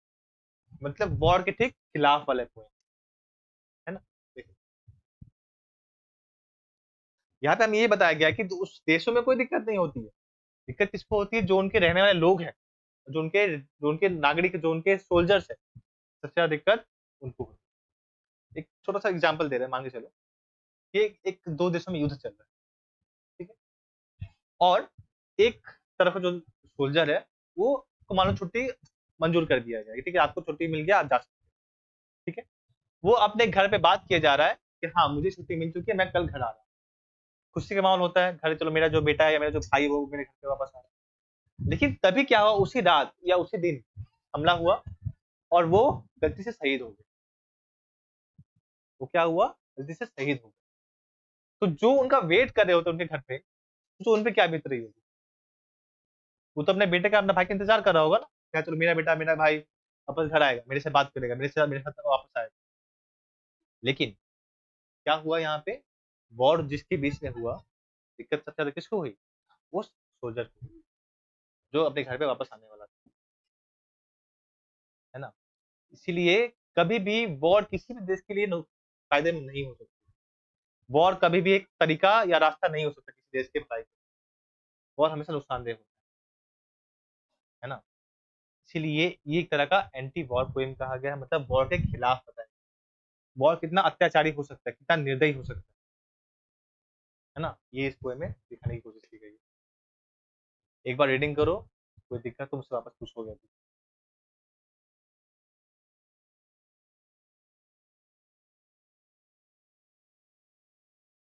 मतलब वॉर के ठीक खिलाफ वाले पोएम, है ना। देखो यहाँ पे हमें ये बताया गया कि उस देशों में कोई दिक्कत नहीं होती है, दिक्कत किसको होती है, जो उनके रहने वाले लोग हैं, जो उनके नागरिक, जो उनके सोल्जर्स है, सबसे ज्यादा दिक्कत उनको होती है। एक छोटा सा एग्जाम्पल दे रहे हैं, मान के चलो कि एक दो देशों में युद्ध चल रहा है, ठीक है। और एक तरफ का जो सोल्जर है वो को मान लो छुट्टी मंजूर कर दिया गया, ठीक है, आपको छुट्टी मिल गया, आप जा सकते हैं, ठीक है। वो अपने घर पे बात किया जा रहा है कि हाँ मुझे छुट्टी मिल चुकी है, मैं कल घर आ रहा हूँ। खुशी का माहौल होता है, घर चलो मेरा जो बेटा है या मेरा जो भाई है वो मेरे घर पे वापस आ रहा है। लेकिन तभी क्या हुआ, उसी रात या उसी दिन हमला हुआ और वो गलती से शहीद हो गए। वो क्या हुआ, गलती से शहीद हो गए। तो जो उनका वेट कर रहे होते उनके घर पे, तो उन पे क्या बीत रही होगी, वो तो अपने बेटे का, अपने भाई का इंतजार कर रहा होगा ना, क्या चलो मेरा बेटा, मेरा भाई वापस घर आएगा, मेरे से बात करेगा, मेरे साथ वापस आएगा। लेकिन क्या हुआ यहाँ पे, वॉर जिसके बीच में हुआ, दिक्कत सबसे ज्यादा किसको हुई, वो सोल्जर को हुई, जो अपने घर पे वापस आने वाला था, है ना। इसीलिए कभी भी वॉर किसी भी देश के लिए फायदे में नहीं हो सकती। वॉर कभी भी एक तरीका या रास्ता नहीं हो सकता किसी देश के भलाई का। वॉर हमेशा नुकसानदेह होता है ना। इसीलिए ये एक तरह का एंटी वॉर पोएम कहा गया है, मतलब वॉर के खिलाफ बताया, वॉर कितना अत्याचारी हो सकता है, कितना निर्दयी हो सकता है ना, ये इस पोएम में दिखाने की कोशिश की गई है। एक बार रीडिंग करो, कोई दिक्कत तो मुझसे वापस पूछोगे।